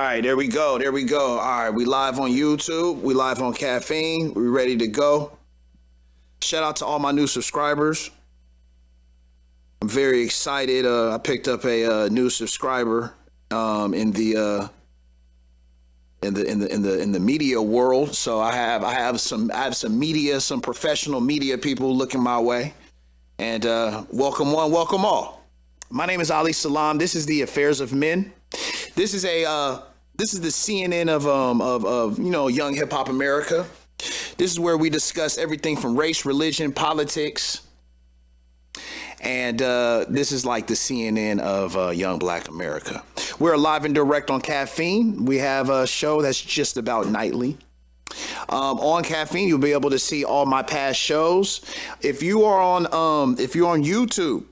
right, there we go. There we go. All right, we live on YouTube. We live on Caffeine. We ready to go. Shout out to all my new subscribers. I'm very excited. I picked up a new subscriber in the media world. So I have some media, some professional media people looking my way. And welcome one, welcome all. My name is Ali Salaam. This is the Affairs of Men. This is the CNN of young hip hop America. This is where we discuss everything from race, religion, politics, and this is like the CNN of young Black America. We're live and direct on Caffeine. We have a show that's just about nightly. On Caffeine, you'll be able to see all my past shows. If you're on YouTube,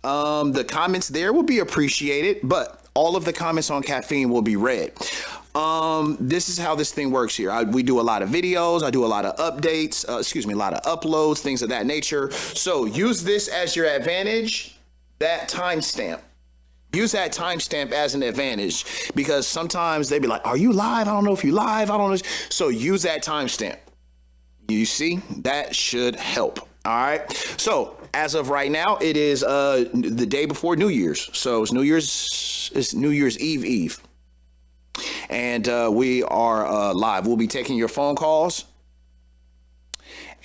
the comments there will be appreciated, but all of the comments on Caffeine will be read. This is how this thing works here. We do a lot of videos. I do a lot of updates, a lot of uploads, things of that nature. So use this as your advantage, that timestamp. Use that timestamp as an advantage because sometimes they be like, are you live? I don't know if you live. I don't know. So use that timestamp. You see, that should help. All right. So as of right now, it is the day before New Year's. So it's New Year's Eve. And we are live. We'll be taking your phone calls.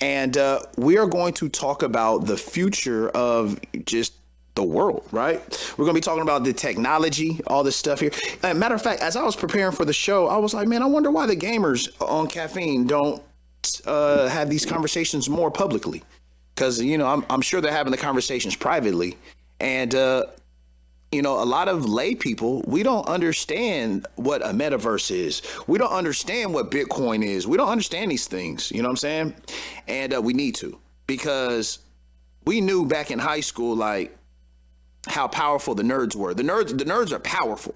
And we are going to talk about the future of just the world, right? We're going to be talking about the technology, all this stuff here. Matter of fact, as I was preparing for the show, I was like, man, I wonder why the gamers on Caffeine don't have these conversations more publicly. Because, I'm sure they're having the conversations privately. And, a lot of lay people, we don't understand what a metaverse is. We don't understand what Bitcoin is. We don't understand these things. You know what I'm saying? And we need to, because we knew back in high school, like, how powerful the nerds were. The nerds are powerful,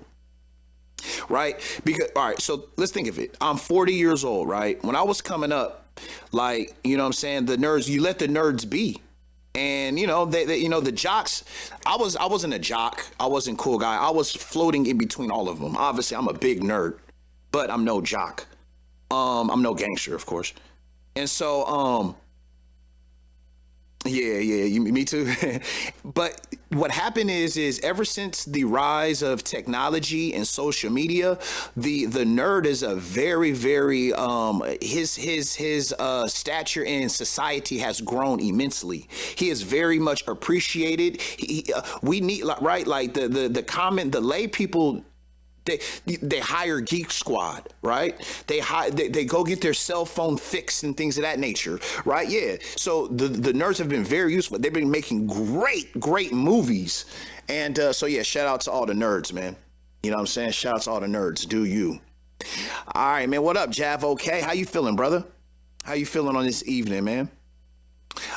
right? Because, all right, so let's think of it. I'm 40 years old, right? When I was coming up, like, the nerds, you let the nerds be. And, the jocks, I wasn't a jock. I wasn't a cool guy. I was floating in between all of them. Obviously, I'm a big nerd, but I'm no jock. I'm no gangster, of course. And so, me too. But what happened is ever since the rise of technology and social media, the nerd is a very, very his stature in society has grown immensely. He is very much appreciated. We need the lay people. They hire Geek Squad, right? They go get their cell phone fixed and things of that nature, right? Yeah. So the nerds have been very useful. They've been making great movies. And shout out to all the nerds, man. You know what I'm saying? Shout out to all the nerds. Do you? All right, man. What up, Jav? Okay. How you feeling, brother? How you feeling on this evening, man?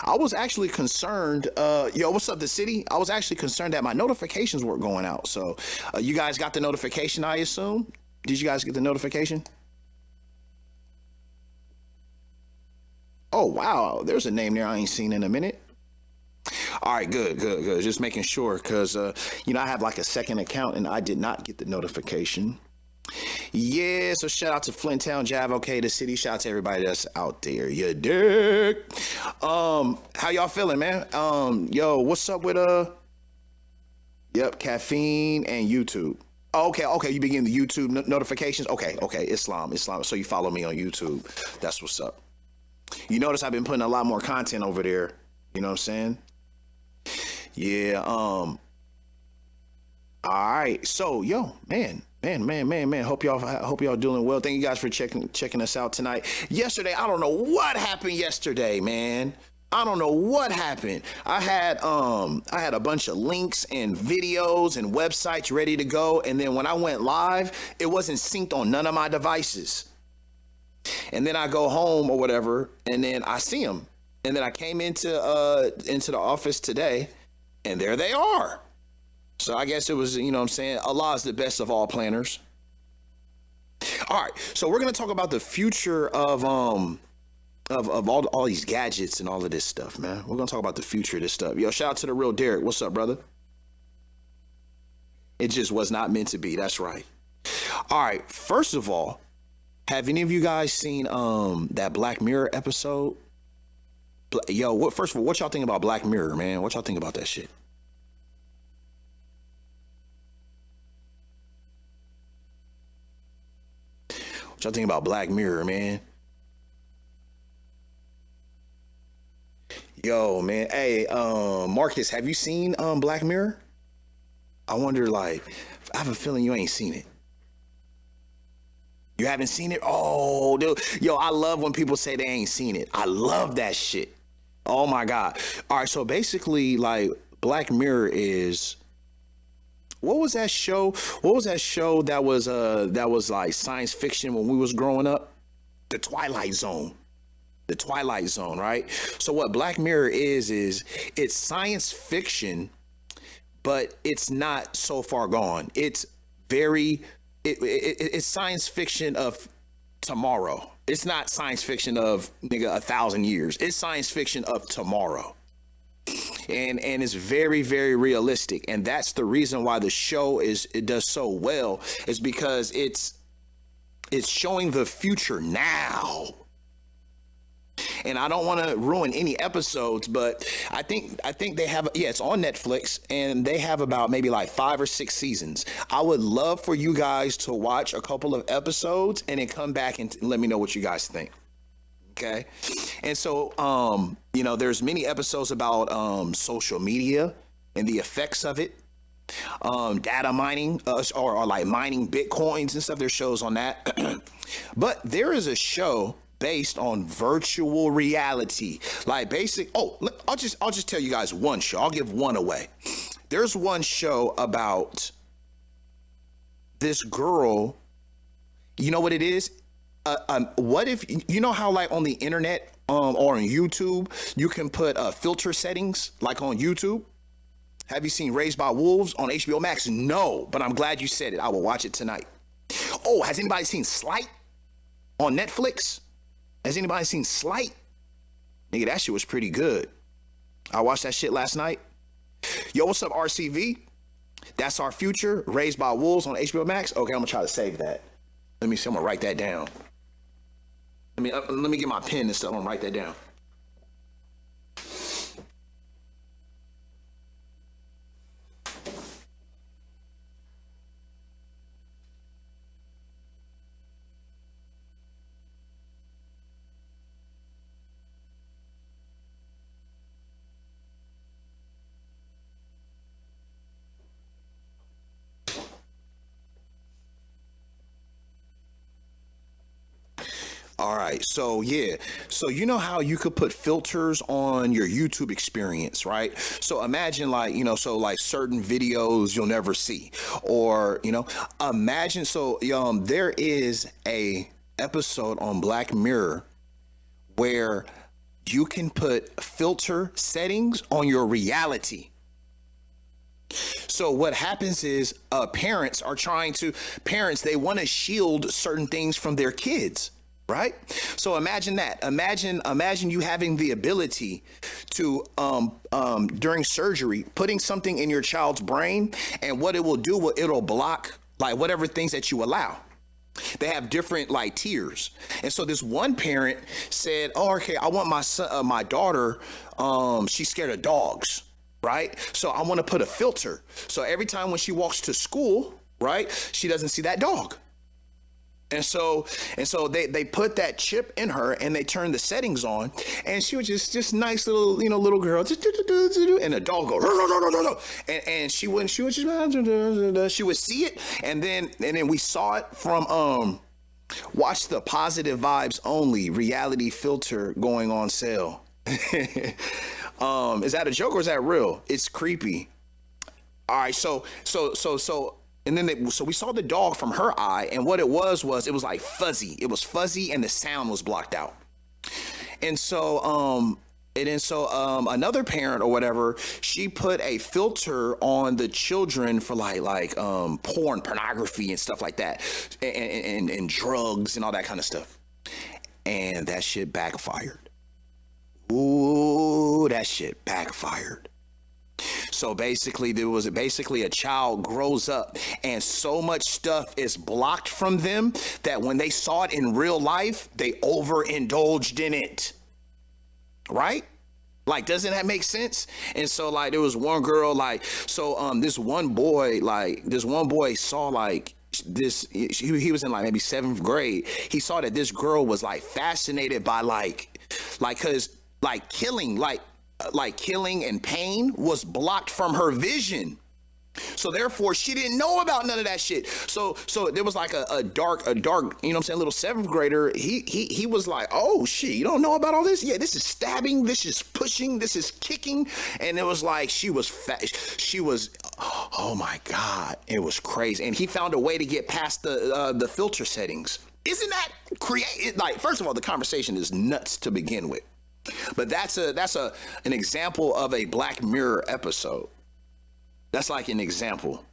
I was actually concerned, what's up, the city? I was actually concerned that my notifications weren't going out. So you guys got the notification, I assume? Did you guys get the notification? Oh, wow. There's a name there I ain't seen in a minute. All right, good. Just making sure because, I have like a second account and I did not get the notification. Yeah, so shout out to Flint Town, Jav, okay, the city. Shout out to everybody that's out there. You dig? How y'all feeling, man? What's up with Caffeine and YouTube. Oh, okay, you begin the YouTube notifications. Okay, Islam. So you follow me on YouTube. That's what's up. You notice I've been putting a lot more content over there. You know what I'm saying? Yeah. All right. So, man. Hope y'all doing well. Thank you guys for checking us out tonight. Yesterday, I don't know what happened yesterday, man. I don't know what happened. I had a bunch of links and videos and websites ready to go, and then when I went live, it wasn't synced on none of my devices. And then I go home or whatever, and then I see them. And then I came into the office today, and there they are. So I guess it was, Allah is the best of all planners. All right, so we're gonna talk about the future of all these gadgets and all of this stuff, man. We're gonna talk about the future of this stuff. Yo, shout out to the real Derek. What's up, brother? It just was not meant to be. That's right. All right. First of all, have any of you guys seen that Black Mirror episode? Yo, first of all, what y'all think about Black Mirror, man? What y'all think about that shit? What y'all think about Black Mirror, man? Yo, man. Hey, Marcus, have you seen Black Mirror? I wonder, like, I have a feeling you ain't seen it. You haven't seen it? Oh, dude. Yo, I love when people say they ain't seen it. I love that shit. Oh my God. All right, so basically, like, Black Mirror is, what was that show? What was that show that was like science fiction when we was growing up? The Twilight Zone. The Twilight Zone, right? So what Black Mirror is it's science fiction, but it's not so far gone. It's it's science fiction of tomorrow. It's not science fiction of 1,000 years. It's science fiction of tomorrow. And it's very, very realistic. And that's the reason why the show it does so well, is because it's showing the future now. And I don't want to ruin any episodes, but I think they have, it's on Netflix, and they have about maybe like 5 or 6 seasons. I would love for you guys to watch a couple of episodes and then come back and let me know what you guys think. Okay. And so, there's many episodes about social media and the effects of it. Data mining, or like mining Bitcoins and stuff. There's shows on that. But there is a show based on virtual reality, like I'll just tell you guys one show. I'll give one away. There's one show about this girl. You know what it is? What if, you know how like on the internet or on YouTube you can put filter settings, like on YouTube? Have you seen Raised by Wolves on HBO Max? No, but I'm glad you said it. I will watch it tonight. Oh, has anybody seen Slight on Netflix? Has anybody seen Slight? Nigga, that shit was pretty good. I watched that shit last night. Yo, what's up, RCV? That's Our Future, Raised by Wolves on HBO Max. Okay, I'm gonna try to save that. Let me see, I'm gonna write that down. Let me get my pen and stuff. I'm gonna write that down. All right, so you know how you could put filters on your YouTube experience, right? So imagine like, like certain videos you'll never see, or, imagine, there is a episode on Black Mirror where you can put filter settings on your reality. So what happens is parents, they want to shield certain things from their kids. Right? So imagine that. Imagine you having the ability to, during surgery, putting something in your child's brain, and what it will do, it'll block like whatever things that you allow. They have different like tiers. And so this one parent said, oh, okay, I want my daughter, she's scared of dogs, right? So I want to put a filter. So every time when she walks to school, right, she doesn't see that dog. And so they put that chip in her, and they turned the settings on, and she was just nice little little girl, and the dog go, and she would see it, and then we saw it from watch the positive vibes only reality filter going on sale. Is that a joke or is that real? It's creepy. All right, so. And then so we saw the dog from her eye, and what it was like fuzzy. It was fuzzy, and the sound was blocked out. And so another parent or whatever, she put a filter on the children for like pornography and stuff like that, and drugs and all that kind of stuff. And that shit backfired. Ooh, that shit backfired. So basically, there was basically a child grows up and so much stuff is blocked from them that when they saw it in real life, they overindulged in it. Right? Like, doesn't that make sense? And so, like, there was one girl, like, so this one boy saw like this. He was in like maybe 7th grade. He saw that this girl was like fascinated by cause killing and pain was blocked from her vision. So therefore she didn't know about none of that shit. So there was like a dark, you know what I'm saying, little 7th grader. He was like, oh shit, you don't know about all this? Yeah, this is stabbing, this is pushing, this is kicking. And it was like she was oh my God, it was crazy. And he found a way to get past the filter settings. Isn't that like, first of all, the conversation is nuts to begin with. But that's an example of a Black Mirror episode. That's like an example.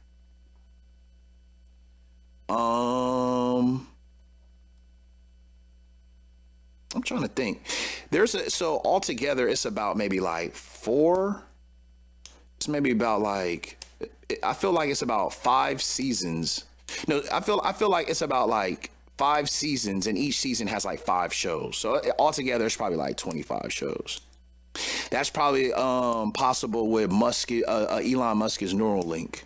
I'm trying to think. So altogether it's about maybe like 4. It's maybe about like, I feel like it's about 5 seasons. No, I feel like it's about like 5 seasons, and each season has like 5 shows. So altogether it's probably like 25 shows. That's probably possible with Elon Musk's Neuralink.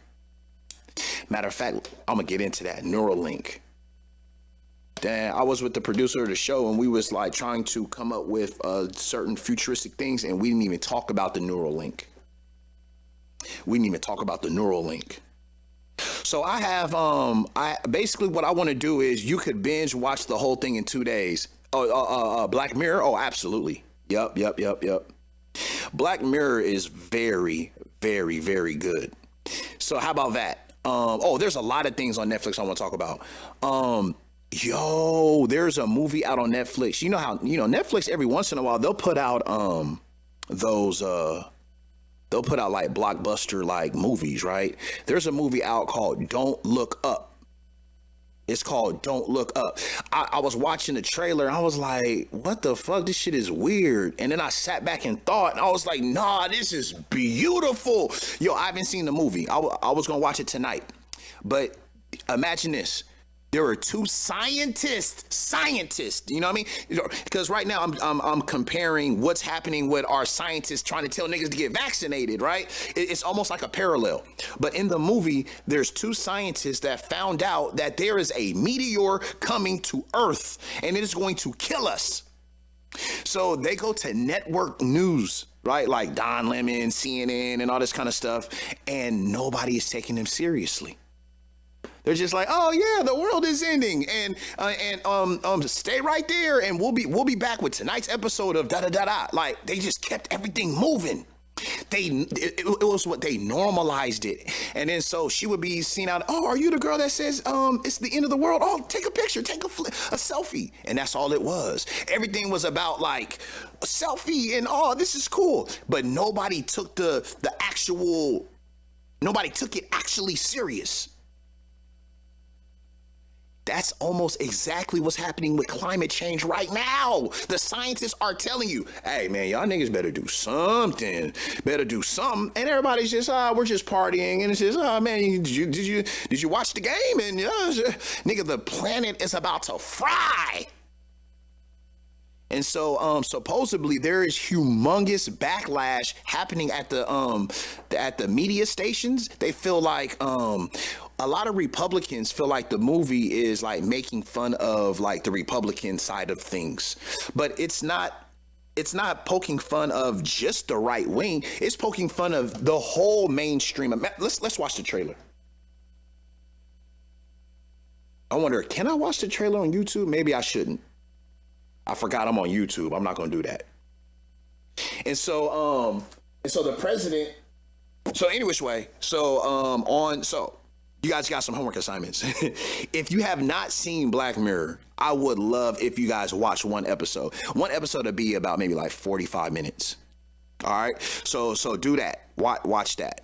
Matter of fact, I'm gonna get into that Neuralink. Then I was with the producer of the show, and we was like trying to come up with certain futuristic things, and we didn't even talk about the Neuralink. So I have I basically what I want to do is you could binge watch the whole thing in 2 days. Black Mirror. Oh, absolutely. Yep. Black Mirror is very, very, very good. So how about that? There's a lot of things on Netflix I want to talk about. There's a movie out on Netflix. You know how, Netflix every once in a while they'll put out they'll put out like blockbuster like movies, right? There's a movie out called Don't Look Up. It's called Don't Look Up. I was watching the trailer and I was like, what the fuck? This shit is weird. And then I sat back and thought, and I was like, nah, this is beautiful. Yo, I haven't seen the movie. I was going to watch it tonight. But imagine this. There are 2 scientists, you know what I mean? Because right now I'm comparing what's happening with our scientists trying to tell niggas to get vaccinated, right? It's almost like a parallel. But in the movie, there's 2 scientists that found out that there is a meteor coming to Earth and it is going to kill us. So they go to network news, right? Like Don Lemon, CNN, and all this kind of stuff. And nobody is taking them seriously. They're just like, oh yeah, the world is ending, and stay right there, and we'll be back with tonight's episode of da da da da. Like they just kept everything moving. It was what they normalized it, and then so she would be seen out. Oh, are you the girl that says it's the end of the world? Oh, take a picture, take a selfie, and that's all it was. Everything was about like a selfie and this is cool, but nobody took nobody took it actually serious. That's almost exactly what's happening with climate change right now. The scientists are telling you, hey man, y'all niggas better do something. And everybody's just, we're just partying. And it's just, oh man, did you watch the game? And nigga, the planet is about to fry. And so supposedly there is humongous backlash happening at the media stations. They feel like a lot of Republicans feel like the movie is like making fun of like the Republican side of things. But it's not poking fun of just the right wing. It's poking fun of the whole mainstream. Let's watch the trailer. I wonder, can I watch the trailer on YouTube? Maybe I shouldn't. I forgot I'm on YouTube. I'm not going to do that. And so the president. So anyways, you guys got some homework assignments. If you have not seen Black Mirror, I would love if you guys watch one episode. One episode would be about maybe like 45 minutes. All right. So do that. Watch that.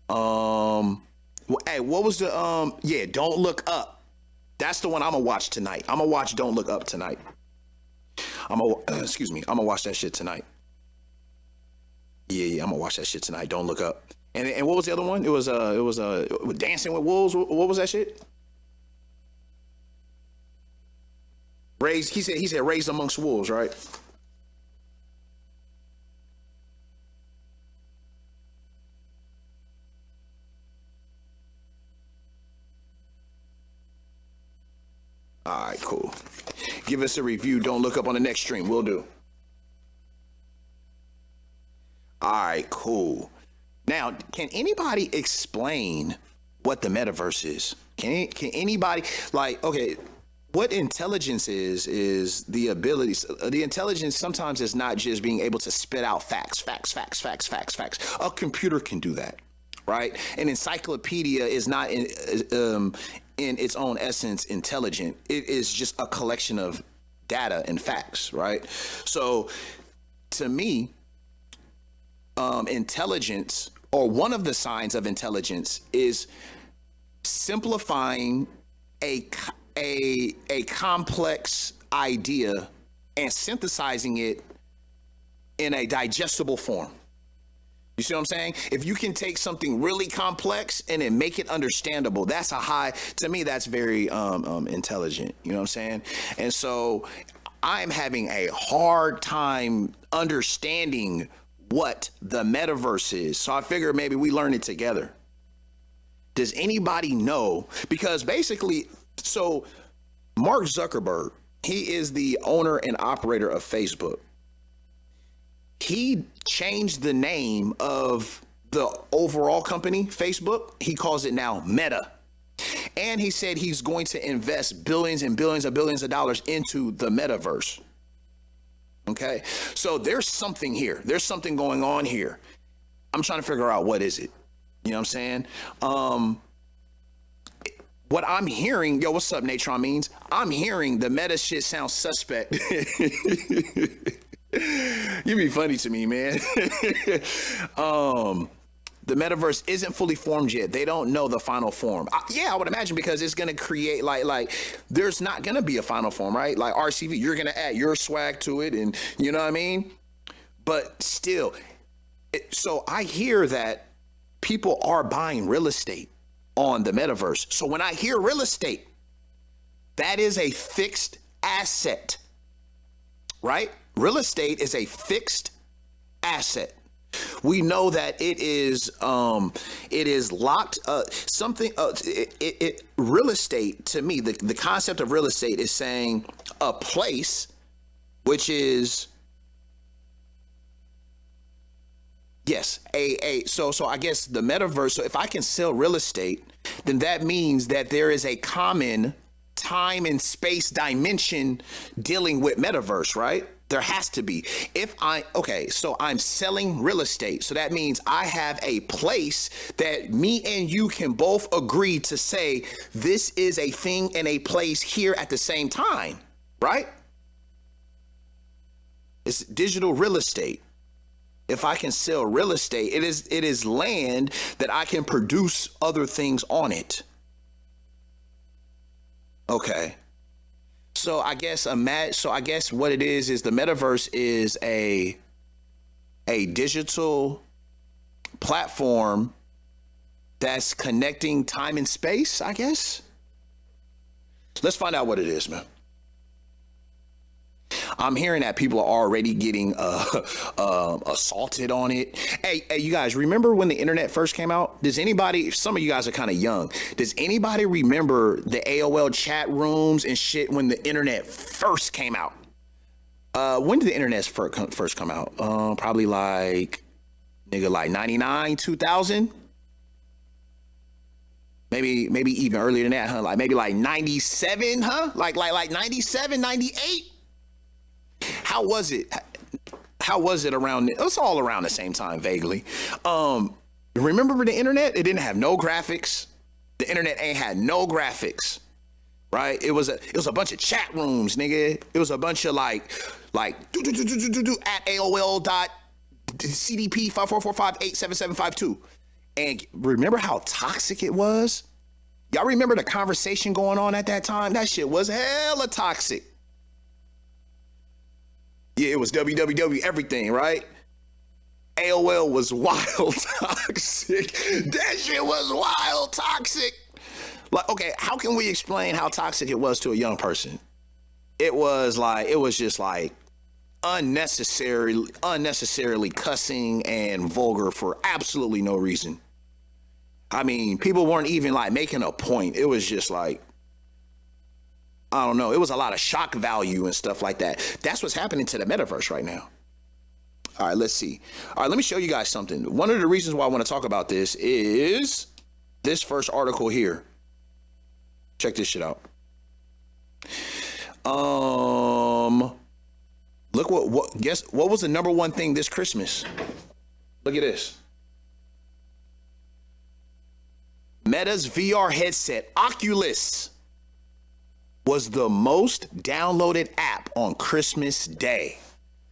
Hey, what was the Don't Look Up. That's the one I'm gonna watch tonight. I'm gonna watch Don't Look Up tonight. I'm gonna watch that shit tonight. Yeah, I'm gonna watch that shit tonight. Don't Look Up. And what was the other one? It was Dancing with Wolves. What was that shit? Raised. He said raised amongst wolves, right? All right, cool. Give us a review. Don't look up on the next stream. We'll do. All right, cool. Now, can anybody explain what the metaverse is? Can anybody, like, okay, what intelligence is the ability. The intelligence sometimes is not just being able to spit out facts. A computer can do that, right? An encyclopedia is not in its own essence intelligent. It is just a collection of data and facts, right? So to me, intelligence, or one of the signs of intelligence, is simplifying a complex idea and synthesizing it in a digestible form. You see what I'm saying? If you can take something really complex and then make it understandable, that's a high, to me, that's very intelligent. You know what I'm saying? And so I'm having a hard time understanding what the metaverse is. So I figure maybe we learn it together. Does anybody know? Because basically, so Mark Zuckerberg, he is the owner and operator of Facebook. He changed the name of the overall company, Facebook. He calls it now Meta. And he said he's going to invest billions and billions of dollars into the metaverse. Okay, so there's something here. There's something going on here. I'm trying to figure out what is it. You know what I'm saying? What I'm hearing, yo, what's up, Natron Means? I'm hearing the meta shit sounds suspect. You be funny to me, man. The metaverse isn't fully formed yet. They don't know the final form. I would imagine, because it's going to create like there's not going to be a final form, right? Like RCV, you're going to add your swag to it, and you know what I mean? But still, so I hear that people are buying real estate on the metaverse. So when I hear real estate, that is a fixed asset, right? Real estate is a fixed asset. We know that it is locked. Real estate, to me, the concept of real estate is saying a place, which is, yes, so I guess the metaverse. So if I can sell real estate, then that means that there is a common time and space dimension dealing with metaverse, right? There has to be. So I'm selling real estate. So that means I have a place that me and you can both agree to say this is a thing and a place here at the same time, right? It's digital real estate. If I can sell real estate, it is land that I can produce other things on it. Okay. So I guess what it is the metaverse is a digital platform that's connecting time and space, I guess. Let's find out what it is, man. I'm hearing that people are already getting assaulted on it. Hey, you guys, remember when the internet first came out? Does anybody, some of you guys are kind of young, does anybody remember the AOL chat rooms and shit when the internet first came out? When did the internet first come out? Probably like 99, 2000? Maybe even earlier than that, huh? Like maybe like 97, huh? Like 97, 98? How was it? How was it around? It was all around the same time, vaguely. Remember the internet? It didn't have no graphics. The internet ain't had no graphics, right? It was a bunch of chat rooms, nigga. It was a bunch of like at AOL.CDP 5445877752. And remember how toxic it was? Y'all remember the conversation going on at that time? That shit was hella toxic. Yeah, it was www everything, right? AOL was wild toxic. That shit was wild toxic. Like, okay, how can we explain how toxic it was to a young person? It was just like unnecessarily cussing and vulgar for absolutely no reason. I mean, people weren't even like making a point. It was just like, I don't know. It was a lot of shock value and stuff like that. That's what's happening to the metaverse right now. All right, let's see. All right, let me show you guys something. One of the reasons why I want to talk about this is this first article here. Check this shit out. Look guess what was the number one thing this Christmas? Look at this. Meta's VR headset, Oculus, was the most downloaded app on Christmas Day.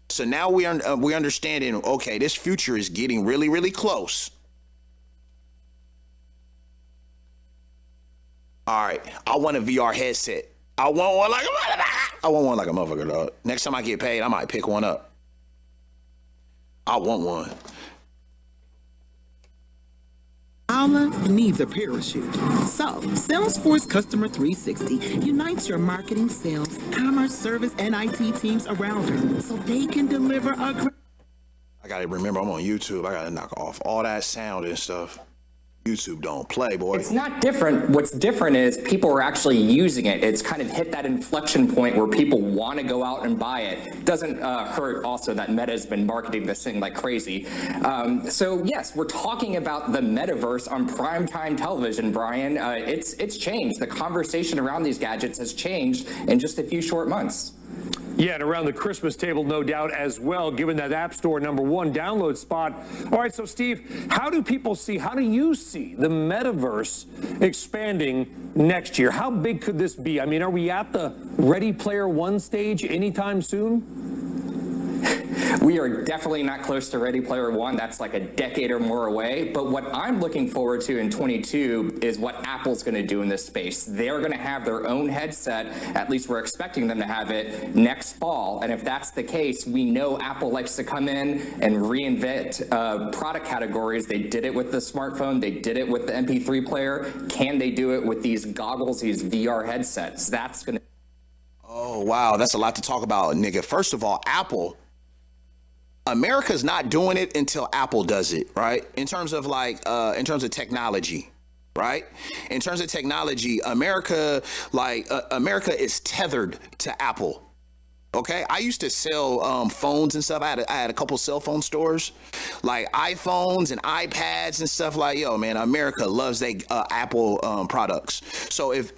So now we understanding, okay, this future is getting really, really close. All right, I want a VR headset. I want one like a motherfucker, dog. Next time I get paid, I might pick one up. I want one. Paula needs a parachute. So, Salesforce Customer 360 unites your marketing, sales, commerce, service, and IT teams around her so they can deliver a great... I gotta remember I'm on YouTube. I gotta knock off all that sound and stuff. YouTube don't play, boy. It's not different. What's different is people are actually using it. It's kind of hit that inflection point where people want to go out and buy it. Doesn't hurt also that Meta has been marketing this thing like crazy. So yes, we're talking about the metaverse on primetime television, Brian. It's changed. The conversation around these gadgets has changed in just a few short months. Yeah, and around the Christmas table, no doubt, as well, given that App Store #1 download spot. All right, so Steve, how do you see the metaverse expanding next year? How big could this be? I mean, are we at the Ready Player One stage anytime soon? We are definitely not close to Ready Player One. That's like a decade or more away. But what I'm looking forward to in 22 is what Apple's going to do in this space. They're going to have their own headset. At least we're expecting them to have it next fall. And if that's the case, we know Apple likes to come in and reinvent product categories. They did it with the smartphone. They did it with the MP3 player. Can they do it with these goggles, these VR headsets? That's going to... Oh, wow. That's a lot to talk about, nigga. First of all, America's not doing it until Apple does it, right? In terms of technology, right? In terms of technology, America is tethered to Apple. Okay, I used to sell phones and stuff. I had a couple cell phone stores, like iPhones and iPads and stuff. Like, yo, man, America loves their Apple products. So if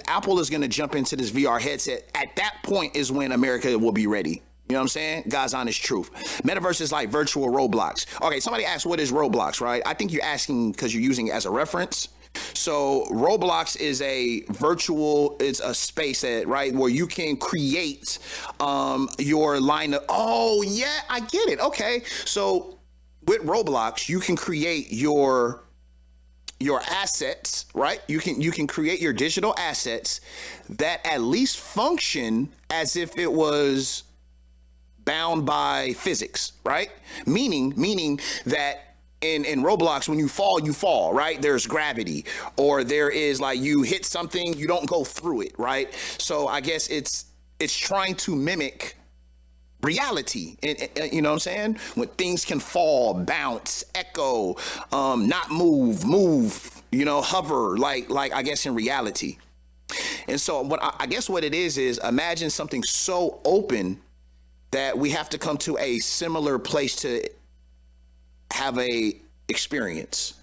Apple is going to jump into this VR headset, at that point is when America will be ready. You know what I'm saying? God's honest truth. Metaverse is like virtual Roblox. Okay, somebody asked, what is Roblox, right? I think you're asking because you're using it as a reference. So Roblox is it's a space that, right, where you can create your line of, oh yeah, I get it. Okay. So with Roblox, you can create your assets, right? You can create your digital assets that at least function as if it was bound by physics, right? Meaning that in Roblox, when you fall, right? There's gravity, or there is like you hit something, you don't go through it, right? So I guess it's trying to mimic reality, you know what I'm saying? When things can fall, bounce, echo, not move, hover, like I guess in reality. And so I guess what it is imagine something so open that we have to come to a similar place to have a experience.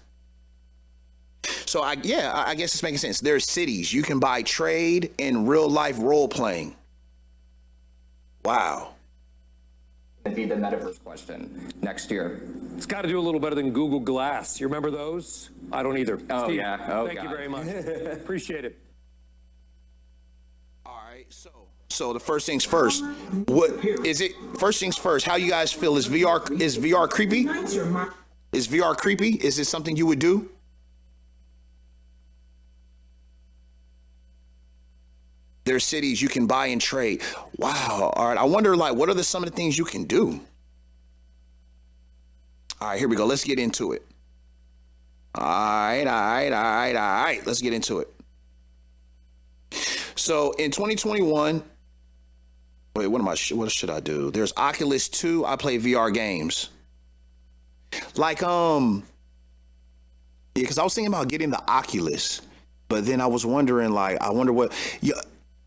So I guess it's making sense. There's cities you can buy trade in real life role playing. Wow. It'd be the metaverse question next year. It's got to do a little better than Google Glass. You remember those? I don't either. Oh, Steve, yeah. Oh, thank God. you very much. Appreciate it. All right. So the first things first. What is it? First things first. How you guys feel? Is VR creepy? Is VR creepy? Is it something you would do? There's cities you can buy and trade. Wow. All right. I wonder, like, what are some of the things you can do? All right, here we go. Let's get into it. All right. Let's get into it. So in 2021, wait, what should I do? There's Oculus 2. I play VR games. Like, yeah, because I was thinking about getting the Oculus, but then I was wondering, like, I wonder what, yeah,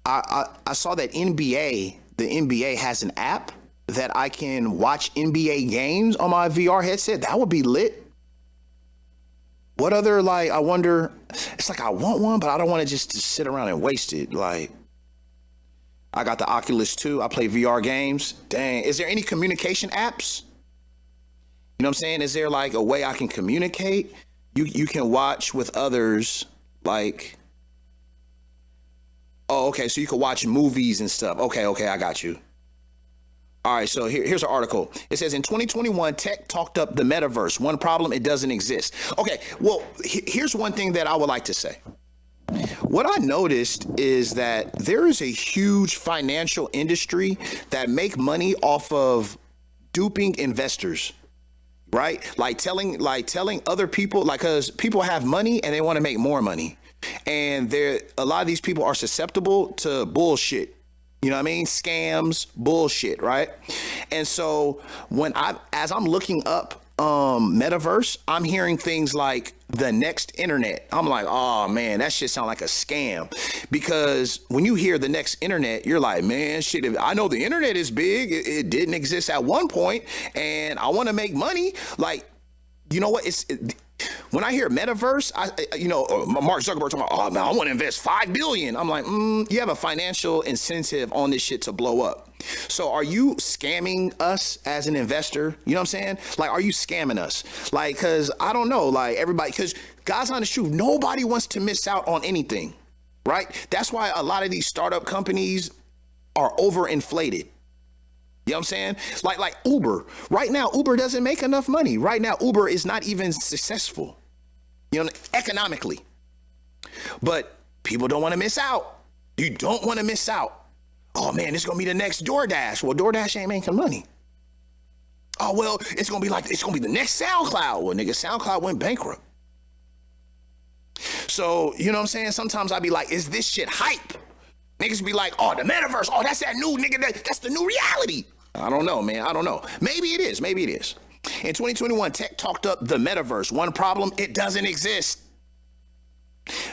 I saw that the NBA has an app that I can watch NBA games on my VR headset. That would be lit. What other, like, I wonder, it's like I want one, but I don't want to just sit around and waste it. Like, I got the Oculus 2. I play VR games. Dang, is there any communication apps? You know what I'm saying? Is there like a way I can communicate? You can watch with others, like, oh, okay, so you can watch movies and stuff. Okay, I got you. All right, so here's an article. It says in 2021, tech talked up the metaverse. One problem, it doesn't exist. Okay, well, here's one thing that I would like to say. What I noticed is that there is a huge financial industry that make money off of duping investors, right? Like telling other people, like, because people have money and they want to make more money. And a lot of these people are susceptible to bullshit. You know what I mean? Scams, bullshit, right? And so as I'm looking up metaverse, I'm hearing things like the next internet. I'm like, oh man, that shit sound like a scam. Because when you hear the next internet, you're like, man, shit, I know the internet is big. It didn't exist at one point, and I want to make money. Like, you know what? When I hear metaverse, Mark Zuckerberg talking about, oh man, I want to invest $5 billion. I'm like, you have a financial incentive on this shit to blow up. So are you scamming us as an investor? You know what I'm saying? Like, are you scamming us? Like, because I don't know, like everybody, because God's honest truth, nobody wants to miss out on anything, right? That's why a lot of these startup companies are overinflated. You know what I'm saying? Like Uber. Right now, Uber doesn't make enough money. Right now, Uber is not even successful, you know, economically. But people don't want to miss out. You don't want to miss out. Oh man, it's gonna be the next DoorDash. Well, DoorDash ain't making money. Oh well, it's gonna be the next SoundCloud. Well, nigga, SoundCloud went bankrupt. So, you know what I'm saying? Sometimes I be like, is this shit hype? Niggas be like, oh, the metaverse. Oh, that's that new nigga. That's the new reality. I don't know, man. I don't know. Maybe it is. In 2021, tech talked up the metaverse. One problem, it doesn't exist.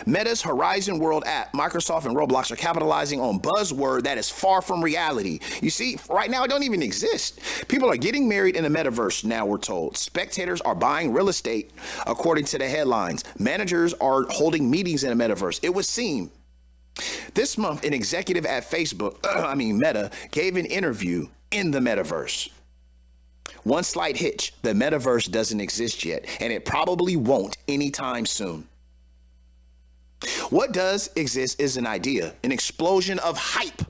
Meta's Horizon World app, Microsoft and Roblox are capitalizing on buzzword that is far from reality. You see, right now it don't even exist. People are getting married in the metaverse now, we're told. Spectators are buying real estate, according to the headlines. Managers are holding meetings in the metaverse. It would seem. This month, an executive at Meta, gave an interview in the metaverse. One slight hitch, the metaverse doesn't exist yet, and it probably won't anytime soon. What does exist is an idea, an explosion of hype,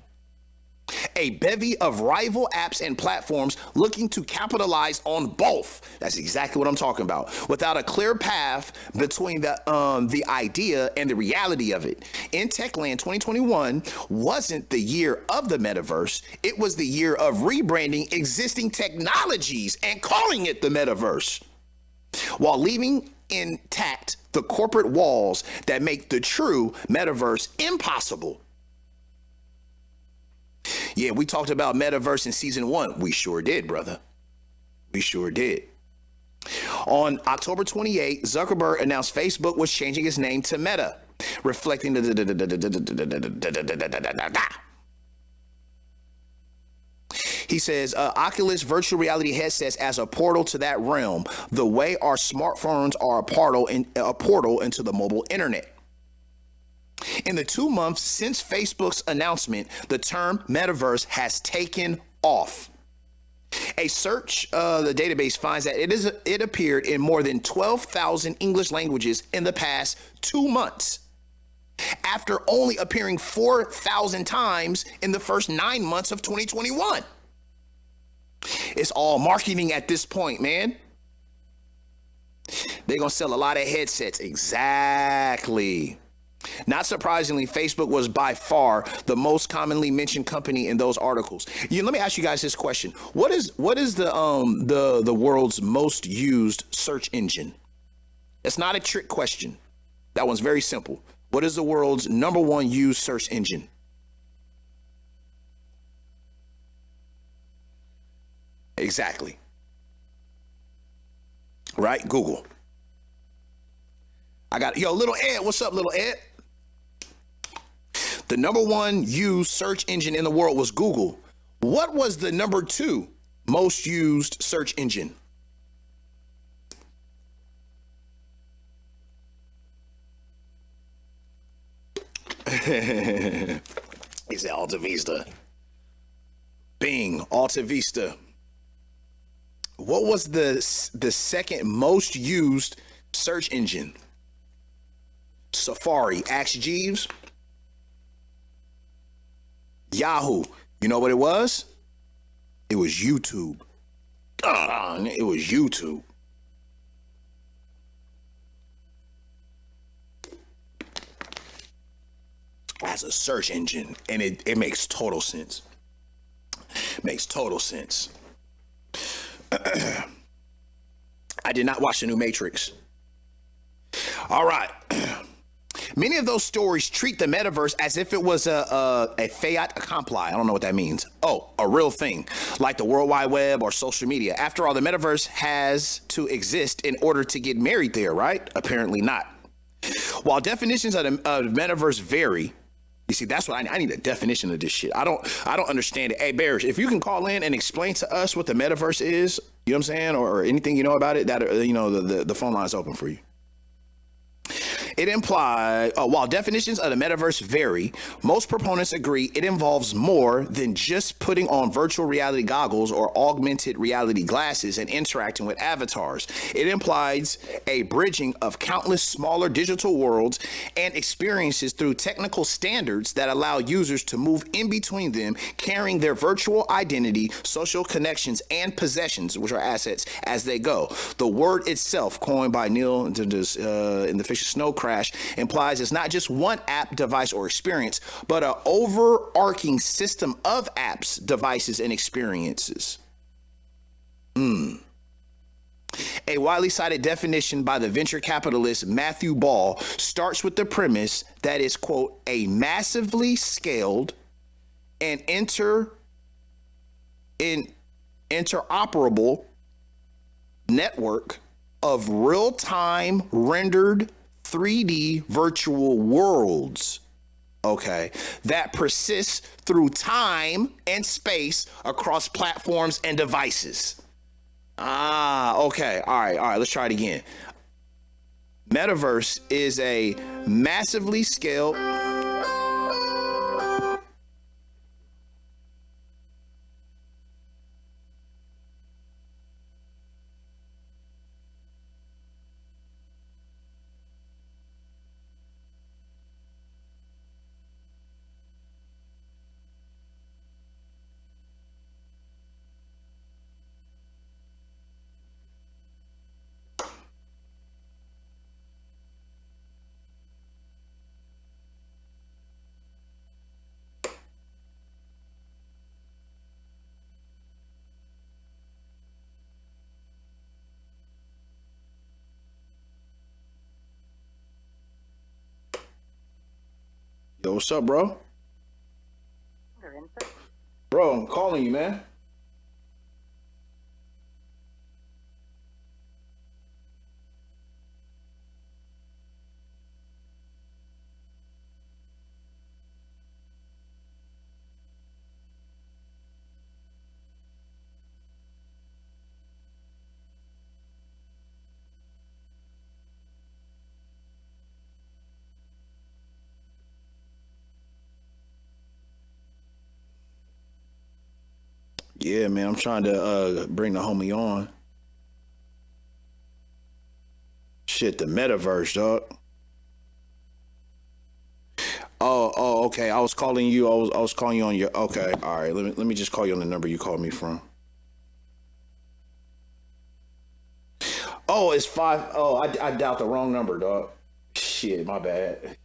a bevy of rival apps and platforms looking to capitalize on both. That's exactly what I'm talking about. Without a clear path between the idea and the reality of it. In Techland, 2021 wasn't the year of the metaverse. It was the year of rebranding existing technologies and calling it the metaverse, while leaving intact the corporate walls that make the true metaverse impossible. Yeah, we talked about metaverse in season 1. We sure did, brother. We sure did. On October 28, Zuckerberg announced Facebook was changing its name to Meta, reflecting He says, Oculus virtual reality headsets as a portal to that realm, the way our smartphones are a portal into the mobile internet. In the 2 months since Facebook's announcement, the term metaverse has taken off. A search, the database finds that it appeared in more than 12,000 English languages in the past 2 months, after only appearing 4,000 times in the first 9 months of 2021. It's all marketing at this point, man. They're going to sell a lot of headsets. Exactly. Not surprisingly, Facebook was by far the most commonly mentioned company in those articles. Let me ask you guys this question: What is the world's most used search engine? It's not a trick question. That one's very simple. What is the world's number one used search engine? Exactly. Right? Google. I got little Ed. What's up, little Ed? The number one used search engine in the world was Google. What was the number two most used search engine? He said Alta Vista. Bing, Alta Vista. What was the second most used search engine? Safari. Ask Jeeves. Yahoo. You know what it was? It was YouTube. It was YouTube. As a search engine, and it makes total sense. Makes total sense. I did not watch the new Matrix. All right. Many of those stories treat the metaverse as if it was a fait accompli. I don't know what that means. Oh, a real thing, like the World Wide Web or social media. After all, the metaverse has to exist in order to get married there, right? Apparently not. While definitions of the metaverse vary, you see, that's what I need, a definition of this shit. I don't understand it. Hey, Bears, if you can call in and explain to us what the metaverse is, you know what I'm saying, or anything you know about it, that the phone line is open for you. It implies, while definitions of the metaverse vary, most proponents agree it involves more than just putting on virtual reality goggles or augmented reality glasses and interacting with avatars. It implies a bridging of countless smaller digital worlds and experiences through technical standards that allow users to move in between them, carrying their virtual identity, social connections, and possessions, which are assets, as they go. The word itself, coined by Neil in the Fish of Snow Crash, implies it's not just one app, device, or experience, but an overarching system of apps, devices, and experiences. A widely cited definition by the venture capitalist Matthew Ball starts with the premise that is, quote, a massively scaled and interoperable network of real-time rendered 3D virtual worlds, okay, that persists through time and space across platforms and devices. Okay. All right. Let's try it again. Metaverse is a massively scaled. Yo, what's up, bro? Bro, I'm calling you, man. Yeah, man, I'm trying to bring the homie on. Shit, the metaverse, dog. Oh, okay. I was calling you. I was calling you on your. Okay, all right. Let me just call you on the number you called me from. Oh, it's 5. Oh, I dialed the wrong number, dog. Shit, my bad.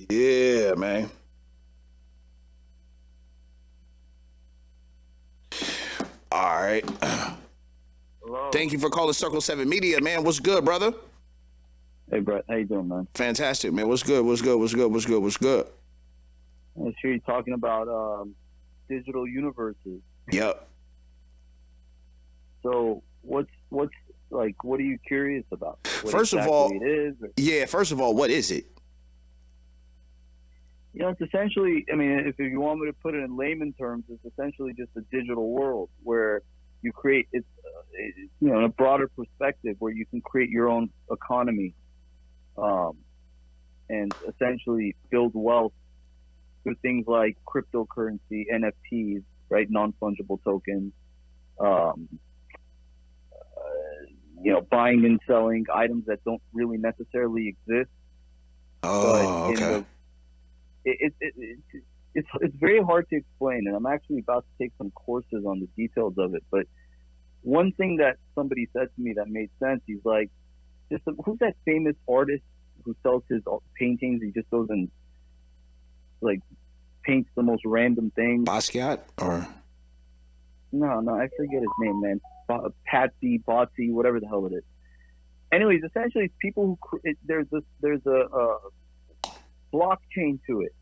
Yeah, man. All right. Hello. Thank you for calling CiRC7E Media, man. What's good, brother? Hey, Brett. How you doing, man? Fantastic, man. What's good? What's good? What's good? What's good? What's good? I'm sure you're talking about digital universes. Yep. So what's like? What are you curious about? What First of exactly all, it is? Or, yeah. First of all, what is it? you know, it's essentially. I mean, if you want me to put it in layman terms, it's essentially just a digital world where you create. It's you know, in a broader perspective, where you can create your own economy, and essentially build wealth through things like cryptocurrency, NFTs, right, non-fungible tokens. You know, buying and selling items that don't really necessarily exist. Oh, okay. It's very hard to explain, and I'm actually about to take some courses on the details of it. But one thing that somebody said to me that made sense, he's like, who's that famous artist who sells his paintings? He just goes and like paints the most random things. Basquiat or no, I forget his name, man. Patsy, Botsy, whatever the hell it is. Anyways, essentially, it's people who there's a blockchain to it,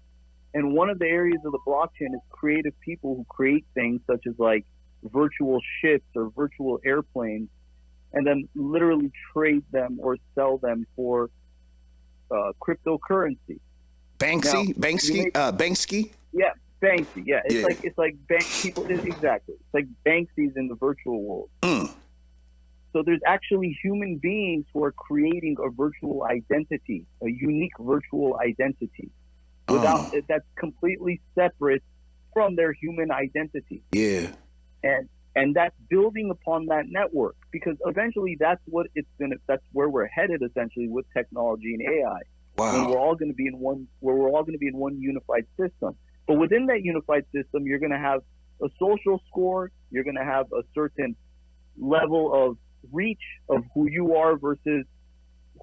and one of the areas of the blockchain is creative people who create things such as like virtual ships or virtual airplanes, and then literally trade them or sell them for cryptocurrency. Banksy. Yeah, Banksy. Yeah, Yeah. it's like bank people. Exactly, it's like Banksy's in the virtual world. So there's actually human beings who are creating a virtual identity, a unique virtual identity, without that's completely separate from their human identity. Yeah. And that's building upon that network, because eventually that's where we're headed essentially with technology and AI. Wow. When we're all going to be in one unified system. But within that unified system, you're going to have a social score. You're going to have a certain level of reach of who you are versus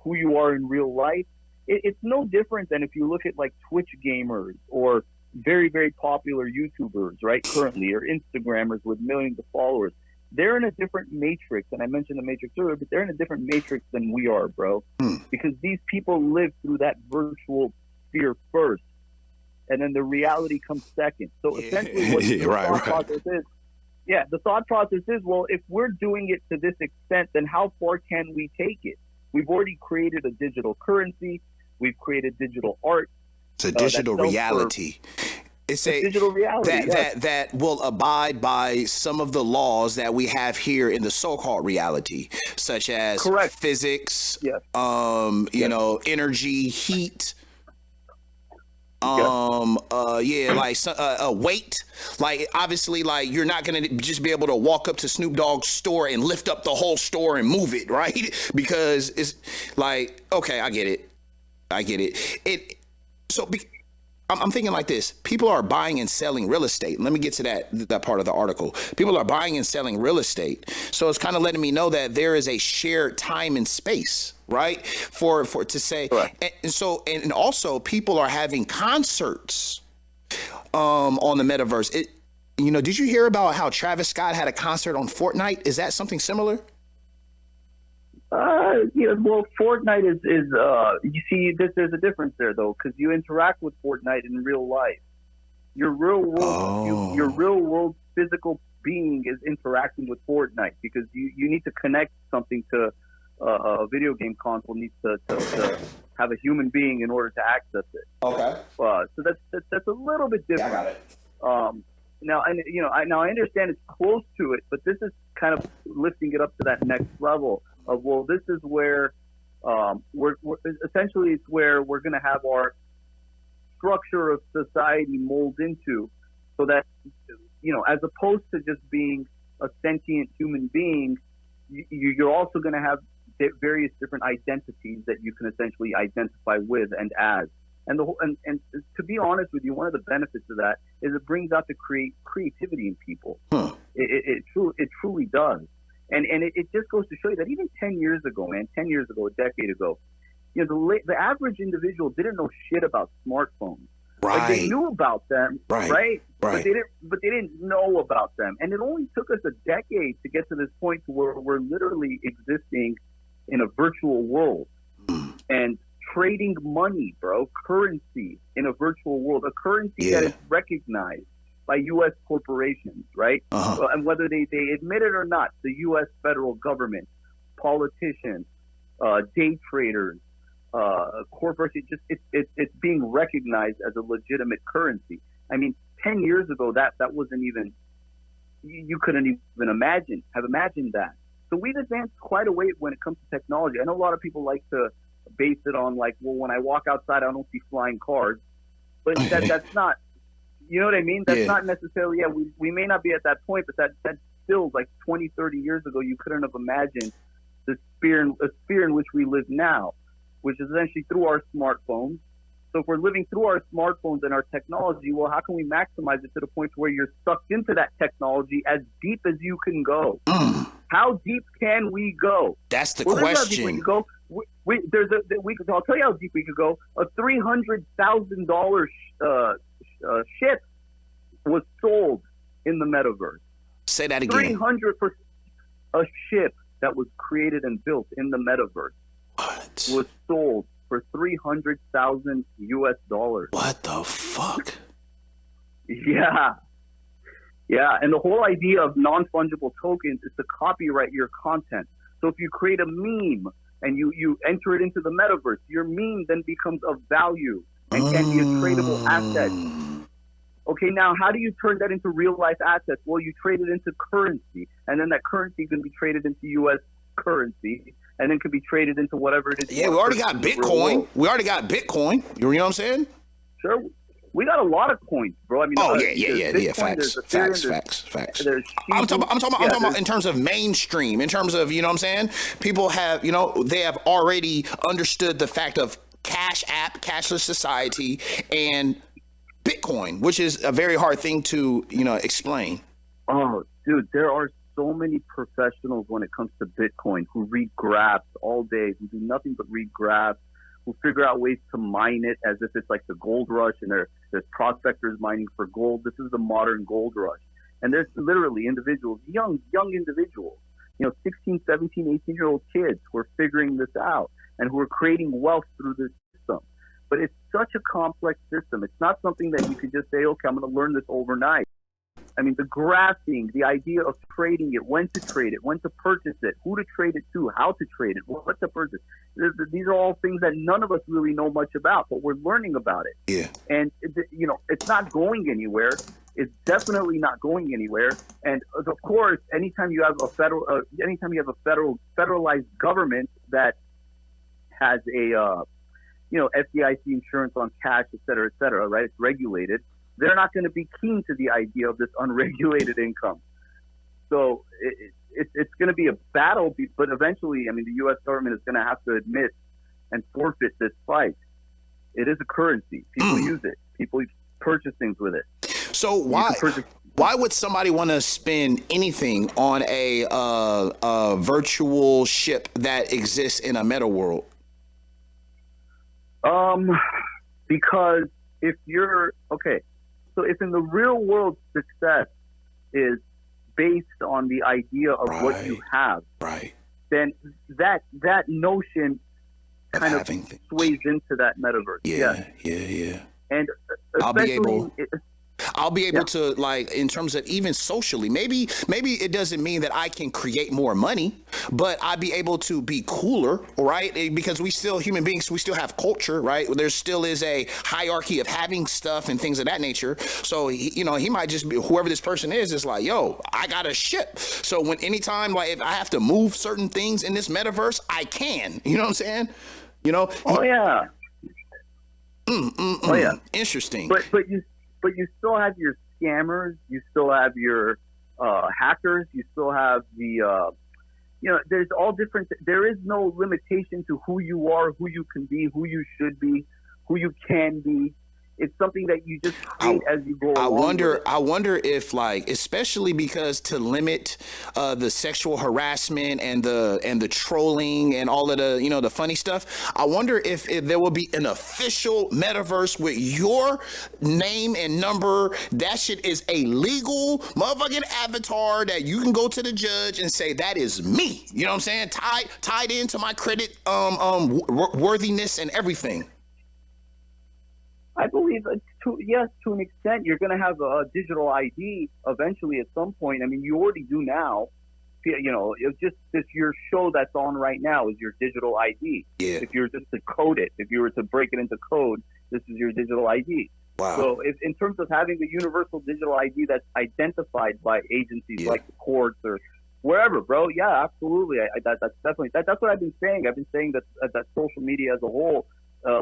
who you are in real life. It's no different than if you look at like Twitch gamers or very, very popular YouTubers, right, currently, or Instagrammers with millions of followers. They're in a different matrix, and I mentioned the matrix earlier, but they're in a different matrix than we are, bro, because these people live through that virtual sphere first, and then the reality comes second. So essentially what the thought process is, the thought process is, well, if we're doing it to this extent, then how far can we take it? We've already created a digital currency. We've created digital art. It's a digital reality. It's a digital reality that will abide by some of the laws that we have here in the so-called reality, such as physics, you know, energy, heat, weight. Like, obviously, like, you're not going to just be able to walk up to Snoop Dogg's store and lift up the whole store and move it, right? Because it's like, okay, I get it. I'm thinking like this. People are buying and selling real estate. Let me get to that part of the article. People are buying and selling real estate. So it's kind of letting me know that there is a shared time and space, right? For to say, and also people are having concerts on the metaverse. You know, did you hear about how Travis Scott had a concert on Fortnite? Is that something similar? Well, Fortnite is you see, there's a difference there though, because you interact with Fortnite in real life. Your real world, your real world physical being is interacting with Fortnite, because you need to connect something to a video game console needs to have a human being in order to access it. Okay. So that's a little bit different. Yeah, I got it. Now, and you know, I understand it's close to it, but this is kind of lifting it up to that next level of, well, this is where we're essentially, it's where we're going to have our structure of society mold into, so that, you know, as opposed to just being a sentient human being, you're also going to have various different identities that you can essentially identify with and as. And and to be honest with you, one of the benefits of that is it brings out the creativity in people. It truly does. And it just goes to show you that even 10 years ago, a decade ago, You know, the average individual didn't know shit about smartphones. Right. Like, they knew about them, right? But they didn't know about them. And it only took us a decade to get to this point where we're literally existing in a virtual world and trading money, bro, currency in a virtual world, a currency that is recognized by U.S. corporations, right? And whether they admit it or not, the U.S. federal government, politicians, day traders, corporations, it's being recognized as a legitimate currency. I mean, 10 years ago, that wasn't even, you couldn't even have imagined that. So we've advanced quite a way when it comes to technology. I know a lot of people like to base it on like, well, when I walk outside, I don't see flying cars, but that's not, you know what I mean? That's not necessarily, we may not be at that point, but that's still like 20, 30 years ago, you couldn't have imagined the sphere in which we live now, which is essentially through our smartphones. So if we're living through our smartphones and our technology, well, how can we maximize it to the point where you're sucked into that technology as deep as you can go? How deep can we go? That's the question. question. How deep we can go. I'll tell you how deep we could go. A $300,000 ship was sold in the metaverse. Say that again. 300 for a ship that was created and built in the metaverse was sold for $300,000 US. What the fuck? Yeah. And the whole idea of non-fungible tokens is to copyright your content. So if you create a meme and you enter it into the metaverse, your meme then becomes of value and can be a tradable asset. Okay, now how do you turn that into real life assets? Well, you trade it into currency, and then that currency can be traded into U.S. currency, and then can be traded into whatever it is. Yeah, we already got Bitcoin. You know what I'm saying? Sure. We got a lot of coins, bro. I mean, Facts. I'm talking about in terms of mainstream, in terms of, you know what I'm saying? People have, you know, they have already understood the fact of cashless society and Bitcoin, which is a very hard thing to, you know, explain. Oh, dude, there are so many professionals when it comes to Bitcoin who read graphs all day, who do nothing but read graphs, who figure out ways to mine it as if it's like the gold rush, and there's prospectors mining for gold. This is the modern gold rush. And there's literally individuals, young individuals, you know, 16, 17, 18-year-old kids who are figuring this out and who are creating wealth through this system. But it's such a complex system. It's not something that you could just say, okay, I'm going to learn this overnight. I mean, the graphing, the idea of trading it, when to trade it, when to purchase it, who to trade it to, how to trade it, what to purchase. These are all things that none of us really know much about, but we're learning about it. Yeah. And, you know, it's not going anywhere. It's definitely not going anywhere. And of course, anytime you have a federalized government that has a, you know, FDIC insurance on cash, et cetera, right? It's regulated. They're not going to be keen to the idea of this unregulated income. So it's going to be a battle, but eventually, I mean, the U.S. government is going to have to admit and forfeit this fight. It is a currency. People use it. People purchase things with it. So why would somebody want to spend anything on a virtual ship that exists in a meta world? Because if you're so if in the real world success is based on the idea of what you have, then that notion kind of sways into that metaverse. Yeah. And I'll be able to, like, in terms of even socially, maybe it doesn't mean that I can create more money, but I'd be able to be cooler, right? Because we still, human beings, we still have culture, right? There still is a hierarchy of having stuff and things of that nature. So, you know, he might just be, whoever this person is like, yo, I got a ship. So anytime, like, if I have to move certain things in this metaverse, I can. You know what I'm saying? You know? Oh, yeah. Oh, yeah. Interesting. But you still have your scammers, you still have your hackers, you still have the, you know, there's all different, there is no limitation to who you are, who you can be, who you should be, who you can be. It's something that you just create as you go along. I wonder if, like, especially because to limit the sexual harassment and the trolling and all of the the funny stuff, I wonder if there will be an official metaverse with your name and number. That shit is a legal motherfucking avatar that you can go to the judge and say that is me. You know what I'm saying? Tied into my credit worthiness and everything. I believe, yes, to an extent, you're going to have a digital ID eventually at some point. I mean, you already do now. It's just your show that's on right now is your digital ID. Yeah. If you were just to code it, if you were to break it into code, this is your digital ID. Wow. So in terms of having a universal digital ID that's identified by agencies like the courts or wherever, bro, yeah, absolutely. That's definitely, that's what I've been saying. I've been saying that social media as a whole,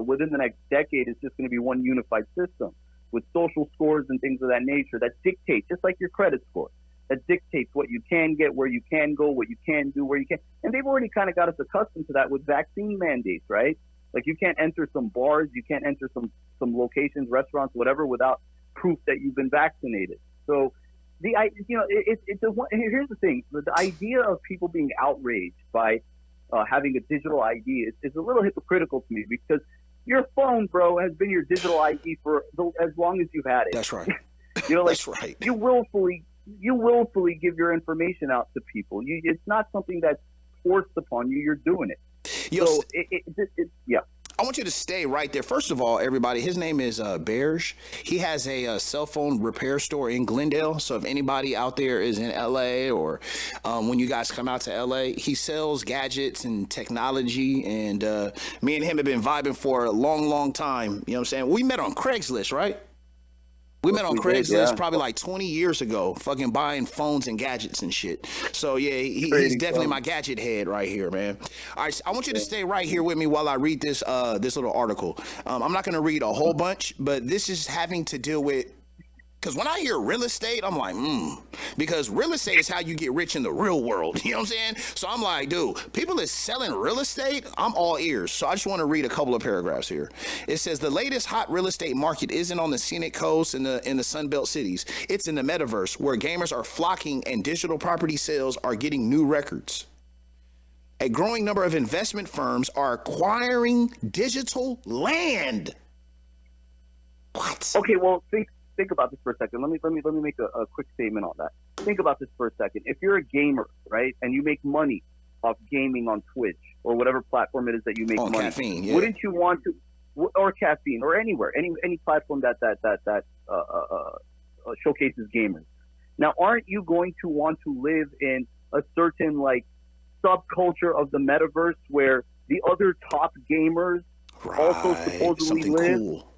within the next decade, is just going to be one unified system with social scores and things of that nature that dictate, just like your credit score, that dictates what you can get, where you can go, what you can do, where you can. And they've already kind of got us accustomed to that with vaccine mandates, right? Like you can't enter some bars, you can't enter some locations, restaurants, whatever, without proof that you've been vaccinated. So here's the thing: the idea of people being outraged by having a digital ID is a little hypocritical to me, because your phone, bro, has been your digital ID for as long as you've had it. That's right. That's right. You willfully give your information out to people. It's not something that's forced upon you. You're doing it. So yeah. I want you to stay right there. First of all, everybody, his name is Berge. He has a cell phone repair store in Glendale. So if anybody out there is in LA, or when you guys come out to LA, he sells gadgets and technology. And me and him have been vibing for a long, long time. You know what I'm saying? We met on Craigslist, right? We met on Craigslist probably like 20 years ago, fucking buying phones and gadgets and shit. So yeah, he's definitely my gadget head right here, man. All right, so I want you to stay right here with me while I read this little article. I'm not going to read a whole bunch, but this is having to deal with, because when I hear real estate, I'm like, because real estate is how you get rich in the real world. You know what I'm saying? So I'm like, dude, people is selling real estate. I'm all ears. So I just want to read a couple of paragraphs here. It says the latest hot real estate market isn't on the scenic coast in the Sunbelt cities. It's in the metaverse, where gamers are flocking and digital property sales are getting new records. A growing number of investment firms are acquiring digital land. What? Okay, well, think about this for a second. Let me make a quick statement on that. Think about this for a second. If you're a gamer, right, and you make money off gaming on Twitch or whatever platform it is that you make money, caffeine, yeah. Wouldn't you want to, or caffeine, or anywhere, any platform that showcases gamers? Now, aren't you going to want to live in a certain like subculture of the metaverse where the other top gamers also supposedly live? Cool.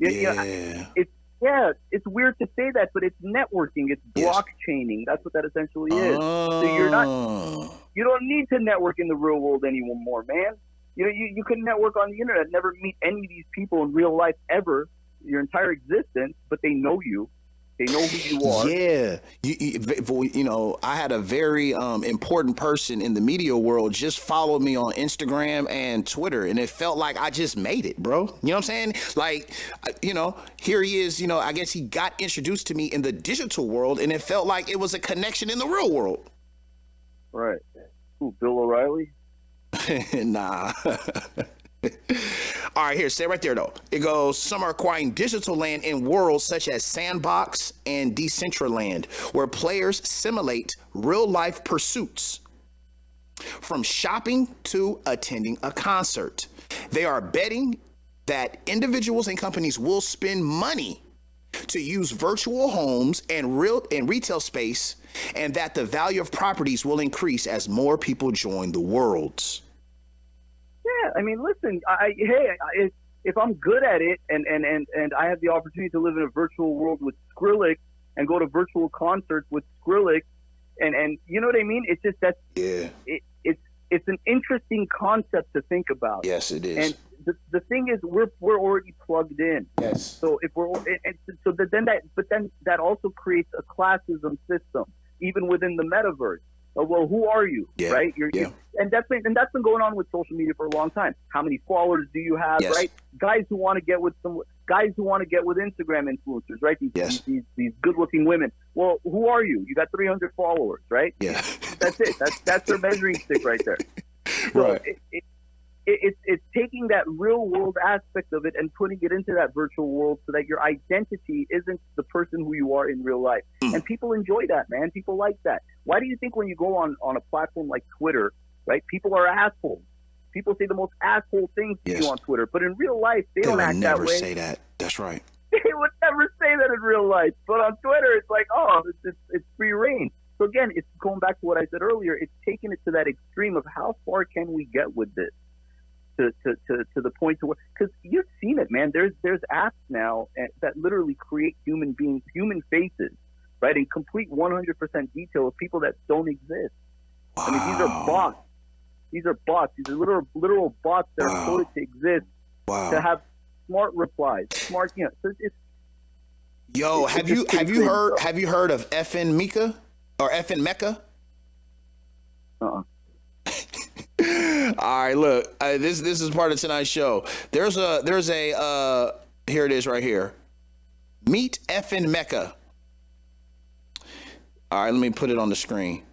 Yeah, it's weird to say that, but it's networking. It's blockchaining. That's what that essentially is. So you don't need to network in the real world anymore, man. You can network on the internet, never meet any of these people in real life ever, your entire existence, but they know you. They know who you are. Yeah. I had a very important person in the media world just follow me on Instagram and Twitter, and it felt like I just made it, bro. You know what I'm saying? Like, here he is, I guess he got introduced to me in the digital world, and it felt like it was a connection in the real world. Right. Who, Bill O'Reilly? Nah. All right, here, stay right there, though. It goes, some are acquiring digital land in worlds such as Sandbox and Decentraland, where players simulate real-life pursuits, from shopping to attending a concert. They are betting that individuals and companies will spend money to use virtual homes and retail space, and that the value of properties will increase as more people join the worlds. Yeah, I mean, listen, if I'm good at it and I have the opportunity to live in a virtual world with Skrillex and go to virtual concerts with Skrillex, and you know what I mean? It's just that it's an interesting concept to think about. Yes, it is. And the thing is, we're already plugged in. Yes. So if then that also creates a classism system even within the metaverse. Well, who are you, right? And that's been going on with social media for a long time. How many followers do you have, right? Guys who want to get with guys who want to get with Instagram influencers, right? These good-looking women. Well, who are you? You got 300 followers, right? Yeah. That's it. That's their measuring stick right there. So Right. It's taking that real world aspect of it and putting it into that virtual world so that your identity isn't the person who you are in real life. And people enjoy that, man. People like that. Why do you think when you go on a platform like Twitter, right, people are assholes? People say the most asshole things to you on Twitter, but in real life, they don't act that way. They would never say that. That's right. They would never say that in real life. But on Twitter, it's like, oh, it's free reign. So again, it's going back to what I said earlier. It's taking it to that extreme of how far can we get with this? To the point to where, because you've seen it, man. There's apps now that literally create human beings, human faces, right, in complete 100% detail of people that don't exist. Wow. I mean, these are bots. These are bots. These are literal bots that are coded to exist, to have smart replies, smart. You know, so it's. Yo, have you heard of FN Mika or FN Mecca? All right, look, this is part of tonight's show. There's a here it is right here. Meet FN Mecca. All right, let me put it on the screen.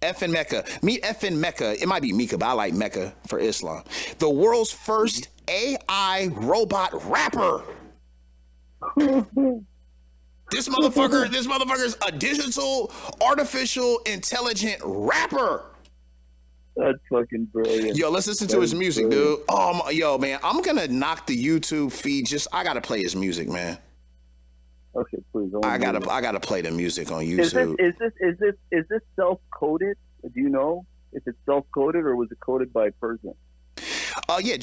FN Mecca. Meet FN Mecca. It might be Mika, but I like Mecca for Islam. The world's first AI robot rapper. This motherfucker's a digital, artificial, intelligent rapper. That's fucking brilliant. Yo, let's listen to his music, dude. Yo, man, I'm gonna knock the YouTube feed. I gotta play his music, man. Okay, please. I gotta play the music on YouTube. Is this self-coded? Do you know if it's self-coded or was it coded by a person? Yeah.